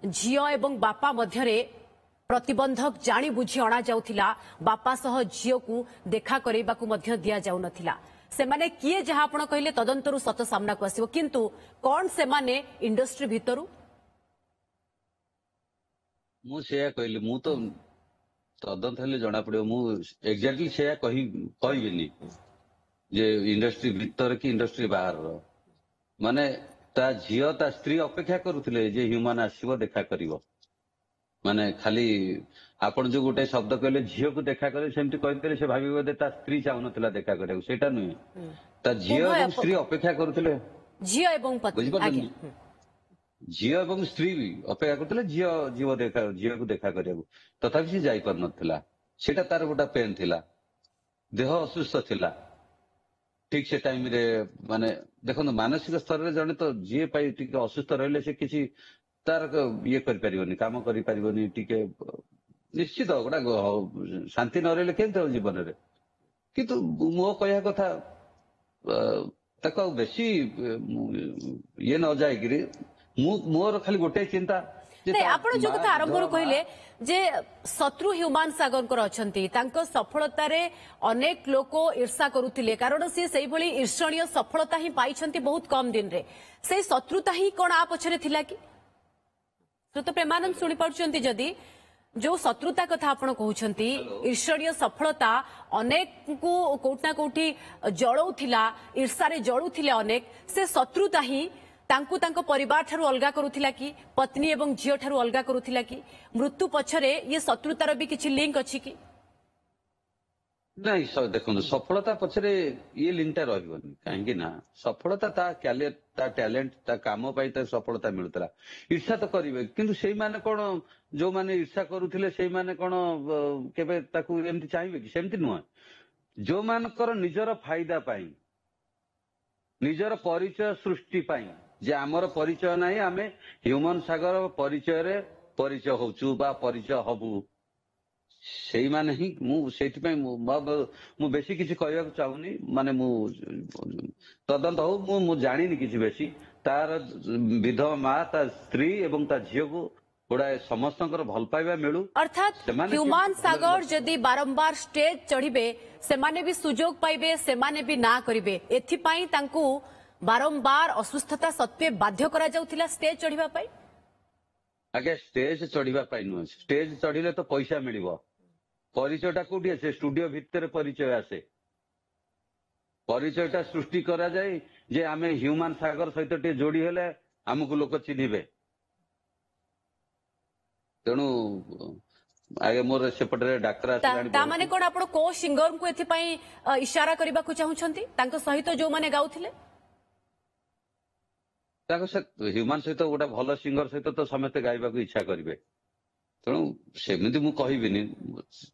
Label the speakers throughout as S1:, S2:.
S1: झियो एवं बापा मध्यरे प्रतिबंधक जानी बुझी अणा जाउथिला बापा सह झियो को देखा करैबाकू मध्य दिया जाउ नथिला से माने किए जहां आपण कहले तदंतरु सत सामना को आसीबो किंतु कोन से माने इंडस्ट्री भितरु
S2: मु से कहली मु तो तदंत हेले जना पड़ो मु एग्जैक्टली से कहबिनी जे इंडस्ट्री भीतर कि इंडस्ट्री बाहर माने ता झियो ता स्त्री अपेक्षा करुथिले जे ह्यूमन आसीबो देखा करिवो माने खाली आपण जो गोटे शब्द कहले झियो को देखा करे सेमती कहते से भाभी बोधे ता स्त्री चाहूनथिला देखा करियो सेटा नुहे ता झियो एवं स्त्री अपेक्षा करुथिले
S1: झियो एवं पति
S2: झियो एवं स्त्री भी अपेक्षा करते झियो को देखा करियो तथापि से जाई पर नथिला सेटा तार गोटा पेन थिला देह असुस्थ थिला ठीक से टाइम रे माने देखो मानसिक स्तर रे जने तो जी पाई टिके असुस्थ रहले से किसी तार ये कर परिबनी काम करि परिबनी टिके निश्चित गोटा शांति न रहले केनते जीवन रे किंतु मो कहया कथा तक बेसी ये न जाय गिरी मोर खाली गोटे चिंता
S1: आपण जो कथा आरंभ कहले जे शत्रु ह्यूमान सागर अछंती तांको सफलता रे अनेक लोक ईर्षा करुथिले कारण से सेही भली ईर्षणीय सफलता ही पाइछंती बहुत कम दिन रे से शत्रुता ही कोन आ पछरे थिला कि तो प्रेमानंद सुनि पड़छंती जदी जो शत्रुता कथा आपण कहउछंती ईर्षणीय सफलता अनेक को कोठना कोठी जळौथिला ईर्षा रे जळुथिले अनेक से शत्रुता ही तांकु तांको परिवार ठारू अलगा करुथिला कि पत्नी एवं झियो ठारू अलगा करुथिला कि मृत्यु पछरे ये शत्रुतार भी किछि लिंक अछि कि
S2: नहीं देखो सफलता पछरे ये लिंकटा रहबनी काहेकि ना सफलता ता टैलेंट ता काम पाई ता सफलता मिलतला ईर्षा तो करिवे किंतु सेई माने कोन जो माने ईर्षा करुथिले सेई माने कोन केबे ताकू एमति चाहिबे कि सेमति नुह जो मानकर निजर फायदा पाई निजर परिचय सृष्टि पाई जे आमर परिचय नाही आमे ह्यूमन सागर परिचय रे परिचय होचु बा परिचय हबु सेई माने ही मु सेति पई मु बेसी किछि कहया चाहुनी माने मु तदंत हो मु जानिनी किछि बेसी तार विधवा मा ता स्त्री एवं ता झियो को गोड़ा समस्तंकर भल पाइबा मिलू
S1: अर्थात ह्यूमान सागर जदि बारंबार स्टेज चढ़िबे से माने भी सुजोग पाइबे से माने भी ना करिवे एथि पई तांकू बारंबार असुस्थता सत्वे बाध्य करा जाउथिला स्टेज चढ़िबा पई
S2: आगे स्टेज चढ़िबा पई नु स्टेज चढ़िले तो पैसा मिलिबो परिचयटा कोठी आसे स्टूडियो भितर परिचय आसे परिचयटा सृष्टि करा जाय जे आमे ह्यूमन सागर सहित टे जोड़ी हेले हमकु लोक चिन्हिबे तेणु आगे मोर सेपटरे डाक्टर आसी
S1: ता माने कोन आपण को सिंगर को एथि पई इशारा करबा को चाहुछंती तांको सहित जो माने गाउथिले
S2: ताको से ह्यूमन सहित गोटा भल सिंगर सहित तो समस्त गाइबा को इच्छा करिवे तेणु सेमिति मु कहिबिनी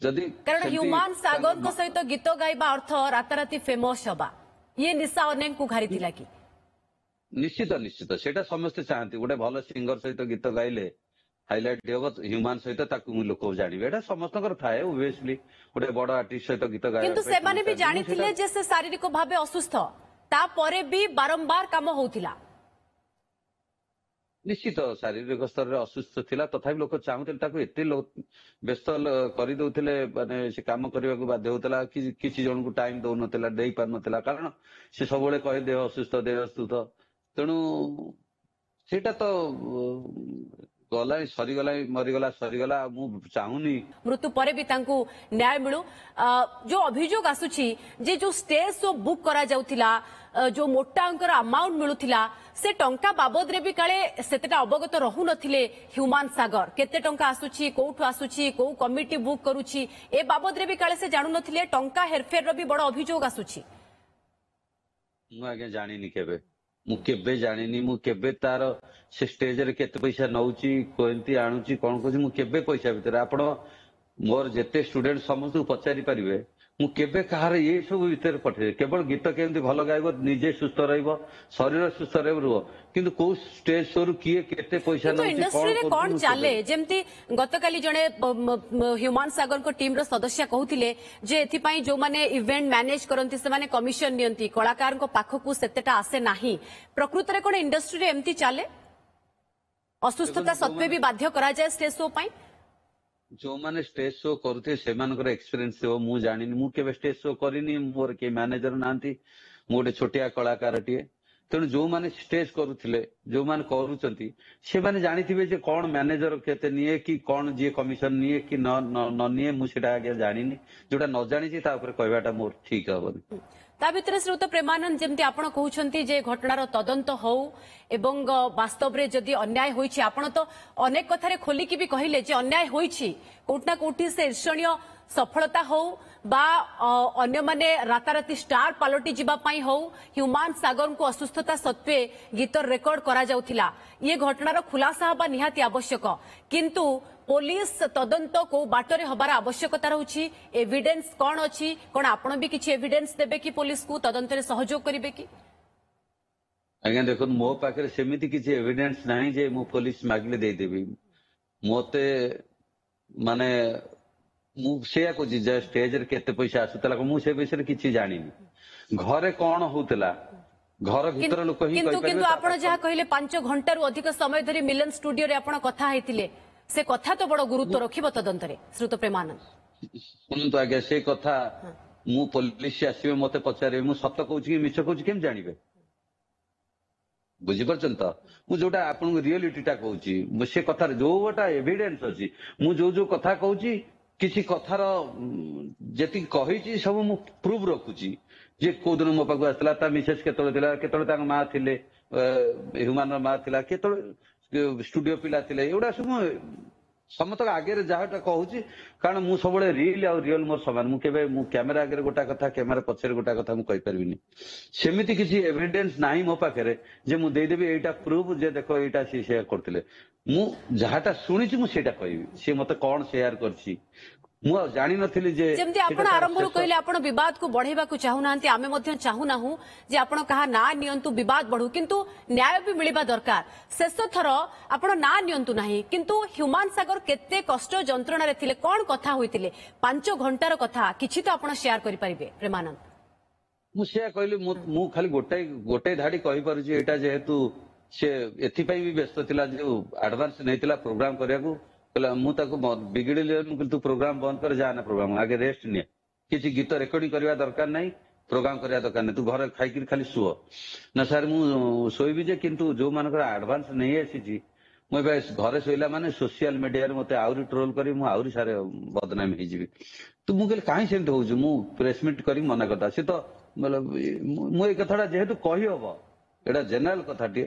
S2: जदी
S1: कारण ह्यूमन सागर को सहित गीत गाइबा अर्थ राताराती फेमस हबा ये निशा अनेक को घारितिला कि
S2: निश्चित निश्चित सेटा समस्त चाहती गोटे भल सिंगर सहित गीत गाइले हाइलाइट हो ह्यूमान सहित ताकू लोक जानिबे एटा समस्तकर थाए ओबियसली गोटे बड़ आर्टिस्ट सहित गीत गाय
S1: किंतु से माने भी जानिथिले जे से शारीरिक भाबे असुस्थ ता परे भी बारंबार काम होउथिला
S2: निश्चित शारीरिक स्तर रे असुस्थ थिला तथापि लोक चाहुथिले ताकू एते व्यस्त करि दउथिले माने से काम करबा को बाध्य होतला कि किछि जन को टाइम दउ नथिला देई पार नथिला कारण से सबले कहे देह असुस्थ तेणु सेटा तो गला सरीगला मरीगला सरीगला मु चाहूनी
S1: मृत्यु परे भी तांकू न्याय मिलू जो अभियोग आसुची जे जो स्टेज शो बुक करा जाउथिला जो मोटा अंकर अमाउंट मिलुथिला से टंका बाबद रे भी काले सेतेटा अवगत रहू नथिले ह्यूमन सागर केते टंका आसुची कोठु आसुची को कमिटी बुक करूची ए बाबद रे भी काले से जानु नथिले टंका हेरफेर रो भी बड़ अभियोग आसुची
S2: मु आगे जानिनी केबे मु केबे जानिनी मु केबे तार से स्टेज रे केते पैसा नउची कोंती आणुची कोन कोची मु केबे पैसा भीतर आपण मोर जेते स्टूडेंट समस्त पचारि परिबे मु केबे कहार ये सब भीतर पठे केवल गीत केमती भल गाइबो निजे सुस्थ रहइबो शरीर सुस्थ रहइबो किंतु को स्टेज शोरू किए केते पैसा नउची
S1: इंडस्ट्री रे कोन चाले जेमती गतकाली जणे ह्यूमन सागर को टीम रो सदस्य कहउथिले जे एथि पई जो माने इवेंट मैनेज करंती से माने कमिशन नियंती कलाकार को पाखकु सेतेटा आसे नाही प्रकृत रे कोन इंडस्ट्री रे एमती चाले ଅସୁସ୍ଥତା ସତ୍ତ୍ୱେ ବି ବାଧ୍ୟ କରାଯାଏ ଷ୍ଟେଜ ଶୋ ପାଇଁ।
S2: ଯୋଉମାନେ ଷ୍ଟେଜ ଶୋ କରୁଥିବେ ସେମାନଙ୍କର ଏକ୍ସପିରିଏନ୍ସ ଥିବ, ମୁଁ ଜାଣିନି, ମୁଁ କେବେ ଷ୍ଟେଜ ଶୋ କରିନି, ମୋର କେହି ମ୍ୟାନେଜର ନାହାନ୍ତି, ମୁଁ ଗୋଟେ ଛୋଟିଆ କଳାକାରଟିଏ। ତେଣୁ ଯୋଉମାନେ ଷ୍ଟେଜ କରୁଥିଲେ, ଯୋଉମାନେ କରୁଛନ୍ତି, ସେମାନେ ଜାଣିଥିବେ ଯେ କଣ ମ୍ୟାନେଜର କେତେ ନିଏ, କି କଣ ଯିଏ କମିଶନ ନିଏ କି ନ ନିଏ, ମୁଁ ସେଟା ଆଜ୍ଞା ଜାଣିନି। ଯୋଉଟା ନ ଜାଣିଛି ତା ଉପରେ କହିବାଟା ମୋର ଠିକ ହବନି।
S1: ତା ଭିତରେ ଶ୍ରୀଯୁକ୍ତ ପ୍ରେମାନନ୍ଦ, ଯେମିତି ଆପଣ କହୁଛନ୍ତି ଯେ ଘଟଣାର ତଦନ୍ତ ହଉ ଏବଂ ବାସ୍ତବରେ ଯଦି ଅନ୍ୟାୟ ହୋଇଛି, ଆପଣ ତ ଅନେକ କଥାରେ ଖୋଲିକି ବି କହିଲେ ଯେ ଅନ୍ୟାୟ ହୋଇଛି, କୋଉଠି ନା କୋଉଠି ସେ ଈର୍ଷଣୀୟ ସଫଳତା ହଉ বা ଅନ୍ୟମାନେ ରାତାରାତି ଷ୍ଟାର ପାଲଟି ଯିବା ପାଇଁ ହଉ, ହ୍ୟୁମାନ ସାଗରଙ୍କୁ ଅସୁସ୍ଥତା ସତ୍ତ୍ୱେ ଗୀତ ରେକର୍ଡ କରାଯାଉଥିଲା, ଇଏ ଘଟଣାର ଖୁଲାସା ହେବା ନିହାତି ଆବଶ୍ୟକ। କିନ୍ତୁ पुलिस तदंत को बाटरे हबार आवश्यकता रही, एविडेंस कौन अच्छी, कौन आपण भी किसी एविडेंस देबे कि पुलिस को तदंत रे सहयोग करिवे कि?
S2: आज्ञा देखो, मो पाखे सेमिति किसी एविडेंस नहीं जे मु पुलिस मागिले दे देबी। मते माने मु सेया को जे स्टेज रे केते पैसा आसुतला मु से विषय रे किछि जानिनी। घरे कोन होतला, घर भीतर लोक ही
S1: किंतु किंतु आपण जहा कहिले 5 घंटा रु अधिक समय धरि मिलन स्टूडियो रे आपण कथा हेतिले, से कथा तो बड़ गुरुत्व रखिबो तदंत रे श्रुत प्रेमानंद।
S2: सुनतो आज्ञा, से कथा मु पुलिस आसीबे मते पचारे, मु सत्य कहूछि कि मिछ कहूछि केम जानिबे? बुझी परछन त मु जोटा आपन रियलिटी टा कहूछि, मु से कथा जो गोटा एविडेंस अछि, मु जो कथा कहूछि किछि कथार जेति कहिछि सब मु प्रूफ रखुछि जे को दिन मो पाखु आसला, ता मिसेस केतळे थिला, केतळे तांग मा थिले, ह्यूमान मा थिला, केतळे स्टूडियो पिला थिले, एउडा सब समस्त आगे जहाटा कहूछि। कारण मु सबले रियल आ रियल मोर समान, मु केबे मु कैमरा आगे गोटा कथा, कैमरा पछरे गोटा कथा मु कहि परबिनी। सेमिति किछि एविडेंस नाही मो पाखरे जे मु देई देबी एटा प्रूफ जे देखो एटा सी शेयर करथिले। मु जहाटा सुनिछि मु सेटा कहबी, से मते कोन शेयर करछि मु जानि नथिली जे
S1: जेमति आपण आरंभरु कहले आपण विवाद को बढ़ेबा को चाहू नांती, आमे मध्ये चाहू नाहू जे आपण कहा ना नियंतु विवाद बढ़ू, किंतु न्याय भी मिलिबा दरकार। शेष थर आपण ना नियंतु नाही, किंतु ह्यूमान सागर केते कष्ट जंत्रणा रे थिले, कोन कथा होइतिले, 5 घंटार कथा किछि तो आपण शेयर करि परिबे प्रेमानंद?
S2: मु से कहली मु खाली गोटे धाडी कहि पारुछि, एटा जेहेतु से एथि पई भी व्यस्त थिला, जो एडवांस नैतिला प्रोग्राम करियाकू मु ताको बिगिड़े, तू प्रोग्राम बंद कर, जाना प्रोग्राम आगे रेस्ट निये, किसी गीत रेकर्डिंग करवा दरकार नहीं, प्रोग्राम करवा दरकार नहीं, तू घर खाई खाली शुओ ना। सर मु शोबी जे, किंतु जो मानकर एडवांस नहीं आसी मुझे घरे शोला माने सोशल मीडिया मते आउरी ट्रोल करी, मु आउरी सारे बदनाम हो जीवी। तो मु कहले काहे सेमते होउछु, मु प्रेस मीट करी मना करता से तो मतलब मु ए कथाटा जेहेतु कहि हबो, एटा जनरल कथाटी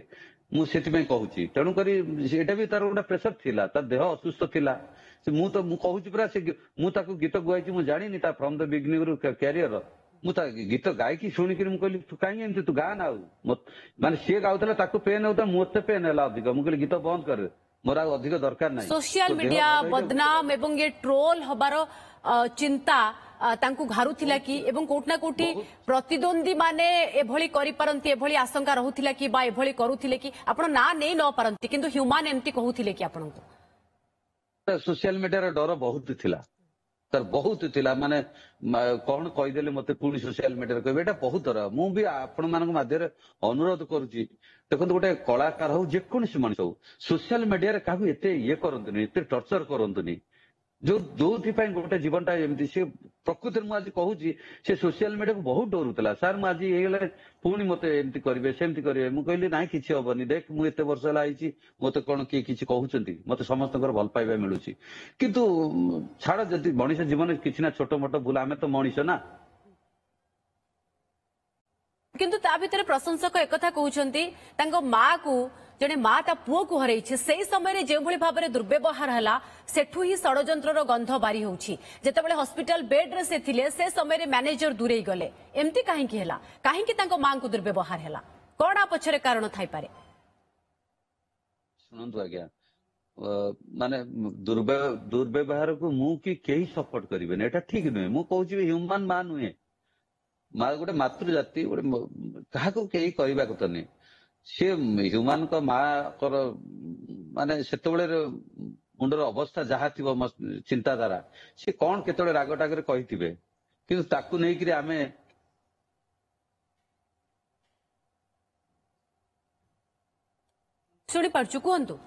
S2: मु सेतिमे कहूछि। तेणु करी एटा भी तार गोटा प्रेशर थिला, तार देह असुस्थ थिला। से मु तो मु कहूछि पूरा, से मु ताको गीत गाइछि मु जानिनी, ता फ्रॉम द बिगिनिंग रु कैरियर मु ता गीत गायकी शुणी कि कहली तू काहे एमती तू गा ना, माने से गाउतला ताको पेन होता, मोते पेन हला अधिक, मु कहली गीत बंद कर, मोर अधिक दरकार नाही।
S1: सोशल मीडिया बदनाम एवं ये ट्रोल हबार चिंता तांकु घारुथिला कि, एवं कोट ना कोठी प्रतिद्वंदी माने एभली करि परंती, एभली आशंका रहुथिला कि बा एभली करूथिले कि आपण ना नै न परंती, किंतु ह्यूमान एमती कहूथिले कि आपन को
S2: सोशल मीडिया रे डर बहुत थिला, तर बहुत थिला, माने कोन कहि देले मते पुणी सोशल मीडिया रे कहबे, एटा बहुत डर। मु भी आपण मानक माध्यम अनुरोध करूची, देखो गोटे कलाकार हो, जे कोनसी मनुष्य हो, सोशल मीडिया रे काहू एते ये करंतुनी, एते टर्चर करंतुनी, जो गोटे जीवनटा एमती से प्रकृति में आज कहूँ से सोशल मीडिया को बहुत डरुला। सार मुझे ये पुणी मत एमती करेंगे सेमती करेंगे, मुझे कहली ना किसी हेनी, देख मुझे एत वर्ष है मत कौन किए किसी कहते, मत समस्त भल पाइबा मिलूँ, किंतु छाड़ जदि मनीष जीवन किसी ना छोट मोट भूल, आम तो मनीष ना।
S1: किंतु ता भितर प्रशंसक एकथा कहउछंती, तांको मां को जने मां ता पुओ को हरैछि, सेही समय रे जे भली भाबरे दुर्व्यवहार हला, सेठु ही षडयंत्रर गंध बारी होउछि। जेतेबेले हॉस्पिटल बेड रे से थिले, से समय रे मैनेजर दूरेई गले, एम्ति काहे कि हला, काहे कि तांको मां को दुर्व्यवहार हला, कोन आ पछरे कारण थाई पारे?
S2: सुनंतु आज्ञा, माने दुर्व्यवहार को मु कि केही सपोर्ट करिबेन, एटा ठीक नुहे। मु कहूछि ह्यूमन मान नुहे, माँ गोटे मातृ जाति गोटे क्या कहीं कहवा कथा नहीं, सी ह्यूमान को माँ कर माने से मुंडर अवस्था जहाँ थी चिंताधारा, सी कौन केतले राग टागर कही कि ताकू नहीं कि आमे
S1: शुणी पार्छु कहंतु।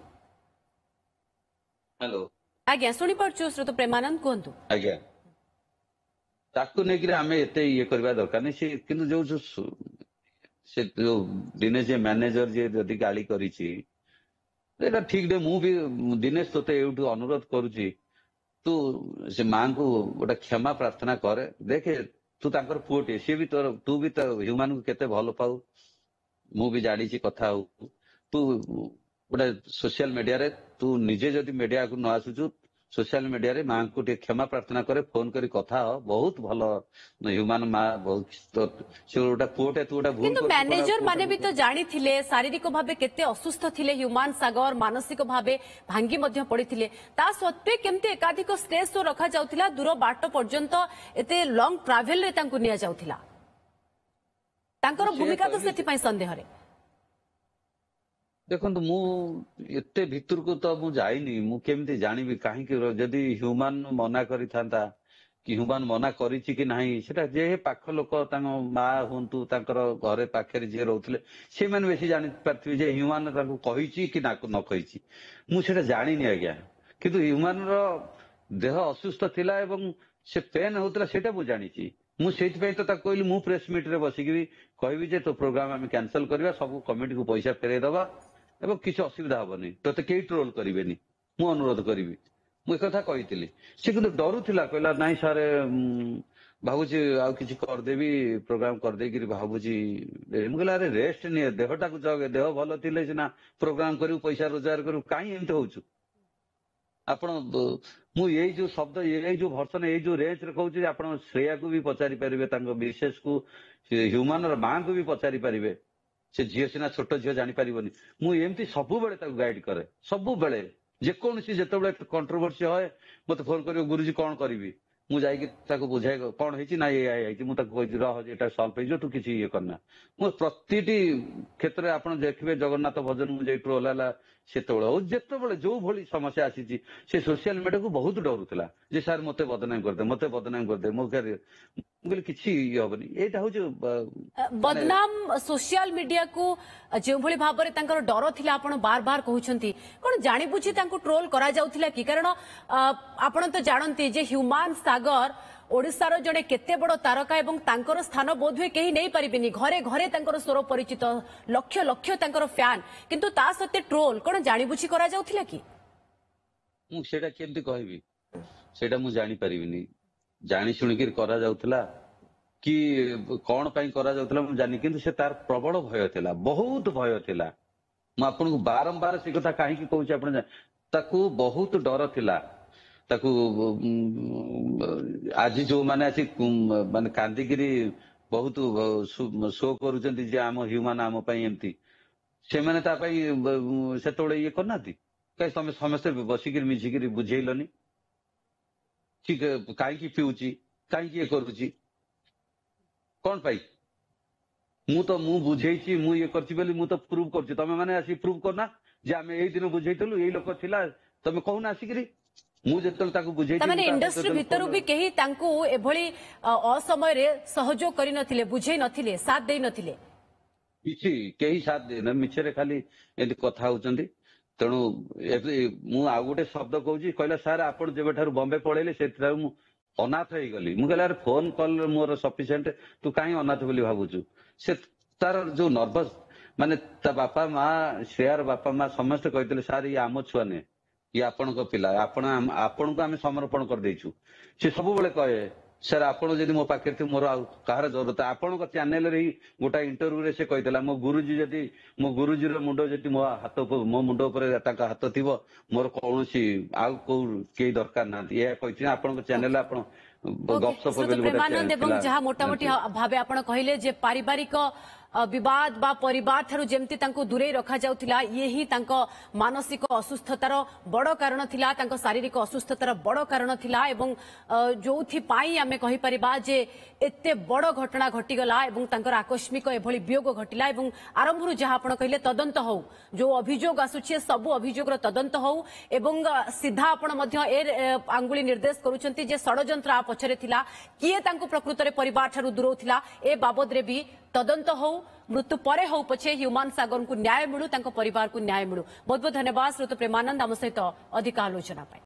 S2: हेलो
S1: आज्ञा शुणी पार्छु श्रोत प्रेमानंद कहतु
S2: आज्ञा ताकू नेकी आमे एते ये करबा दरकार नहीं से किंतु जो जो से जो दिनेश जे मैनेजर जे जदि गाली करिछि एटा ठीक दे मु भी दिनेश तोते एउठु अनुरोध करूछि तू से मां को गोटे क्षमा प्रार्थना करे देखे तू तांकर पुओटे सी भी तोर तू भी तो ह्यूमन को केते भल पाऊ मु भी जानी कथा हो तू गोटे सोशल मीडिया रे तू निजे जदि मीडिया को न आसुचु सोशल मीडिया रे मां को क्षमा प्रार्थना करे फोन करी कथा हो बहुत भल ह्यूमन मां बहुत से गोटे पुओटे तू गोटे भूल
S1: किंतु मैनेजर माने भी तो जानी थिले शारीरिक भावे केते असुस्थ थिले ह्यूमान सागर मानसिक भावे भांगी मध्य पड़िथिले ता सत्वे केमते एकाधिक स्टेज शो रखा जाउथिला दूर बाट पर्यंत एते लॉन्ग ट्रैवल रे तांको निया जाउथिला तांकर भूमिका तो सेथि पई संदेह रे
S2: देखो मु एते भीतर को तो मु जाइनी मु केमती जानिबी काहे जदि ह्यूमन मना करि थांता कि ह्यूमन मना करिछि कि नाही सेटा जे पाख लोक तांग मा हुंतु तांकर घरे पाखरे जे रहउतले से माने बेसी जानि परथि जे ह्यूमन तांको कहिछि कि ना न कहिछि मु सेटा जानिनी आज्ञा किंतु ह्यूमन रो देह असुस्थ थिला एवं से पेन होतला सेटा मु जानिछि मु सेति पई तो ता कहली मु प्रेस मीट रे बसिकी कहबी जे तो प्रोग्राम हम कैंसिल करबा सब कमिटी को पैसा फेरै दबा एवं किसी असुविधा हेनी ते कई ट्रोल करेनि मु अनुरोध करी मु एक कथा कही से कि डरुला कहला नाई सारे भावुची आ किसी करदेवी प्रोग्राम करदेक भावुची मुझे अरे रेस्ट नहीं देहटा को जगे देह भल थे सीना प्रोग्राम करू पैसा रोजगार करू कहीं एमती होचु आपण मु ये जो शब्द ये जो भर्सन ये जो रेंज रे कहूँ आप श्रेया को भी पचारि पारे विशेष को ह्यूमन मां को भी पचारि पारे से झील सीना छोट झील जापर मुझे सब गाइड करे सब जेकोसी जिते कंट्रोवर्सी है मत फोन कर गुरुजी कौन करी मुझे बुझाए कौन है ना ये मुझे रहा सल्व हो तू किसी ये करना मु प्रति क्षेत्र में आप देखिए जगन्नाथ भजन मुझे ओह्ला से जिते जो भली समस्या आसी से सोशल मीडिया को बहुत डरुला जे सार मत बदनाम करदे मो कहली किसी ये हेनी यहाँ
S1: बदनाम सोशल मीडिया को जो भली भाव में डर थिला आपण बार बार कहउछंती कोन जानि बुझी तांको ट्रोल करा जाउथिला कि कारण आपण तो जानती जे ह्यूमान सागर ओडिशार जड़े केते बड़ तारका एवं तांकर स्थान बोधवे कहीं नहीं पारिबेनी घरे घरे तांकर स्वर परिचित लक्ष लक्ष तांकर फैन किंतु ता सत्ते ट्रोल कोन जानि बुझी करा जाउथिला कि
S2: मु सेटा केमती कहबी सेटा मु जानि परिबिनी जानि सुनिकिर करा जाउथला कि कौन पाई करा जाउथला मु जानि किंतु से तार प्रबल भय थिला बहुत भय थिला मु आपन को बारंबार से कथा काहे कि कहूची आपन ताकू बहुत डर थिला ताकू आज जो माने आसी माने कांदिगिरी बहुत शो करूचंती जे आम ह्यूमन आम पई एमती से माने ता पई सेतोळे ये करनाती कहीं तुम समस्ते बसिक मिझिकी बुझेलनि ठीक कहीं पीऊँची कहीं ये करुच्ची कौन पाई मु तो मु बुझे मु ये कर तो प्रूव कर तुम मैंने आसी प्रूव करना जे आम यही दिन बुझेलु यही लोक थिला तुम कहूना आसिक बुझे
S1: इंडस्ट्री भितर भी कहीं एभली असमय रे सहयोग करि नथिले बुझे नथिले साथ दे नथिले
S2: किछि केही साथ दे मिछरे खाली एंती कथा होचंदी तेणु मु आ गोटे शब्द कहूँ कहला सार आप जब बॉम्बे पढ़ेले से अनाथ हो गली मुझे अरे फोन कॉल मोर सफिशिएंट तू कहीं अनाथ बोली भावुचु से तार जो नर्भस माने ता बापा माँ श्रेयार बापा माँ समस्त कहते सार ये आम छुआ ने ये आपण पिला आपण को आम समर्पण कर देचु से सब बेले कहे सर आपण जदि मो पाखे थे मोर कहार जरूरत आपण चैनल रे गोटा इंटरव्यू रे से कहला मो गुरुजी जदि मो गुरुजी मुंड जदि मो हाथ मो मुंड हाथ थी मोर कौन आउ कौ कई दरकार ना ये कहते आपण चैनल आप गपसप
S1: प्रेमानंद जहाँ मोटामोटी भावे आपण कहले जे पारिवारिक विवाद बा परिवार थारु जेमती तांको दूरे रखा जाउथिला ये ही तांको मानसिक असुस्थतार बड़ कारण थिला तांको शारीरिक असुस्थतार बड़ कारण थिला एवं जोथि पाई आमे कहि परिबा जे एते बड़ घटना घटिगला एवं तांकर आकस्मिक एभली वियोग घटिला एवं आरंभरु जहा आपण कहिले तदंत हो जो अभियोग आसुछि सब अभियोगर तदंत हो एवं सीधा आपण मध्य ए आंगुली निर्देश करूछंती जे षडयंत्र आ पछरे थिला किए तांको प्रकृत रे परिवार थारु दूरौथिला ए बाबद रे भी तदंत हो मृत्यु परे हो पछे ह्यूमान सागर को न्याय मिलू परिवार को न्याय मिलू बहुत बहुत धन्यवाद श्रोत प्रेमानंद आम सहित अधिक आलोचना।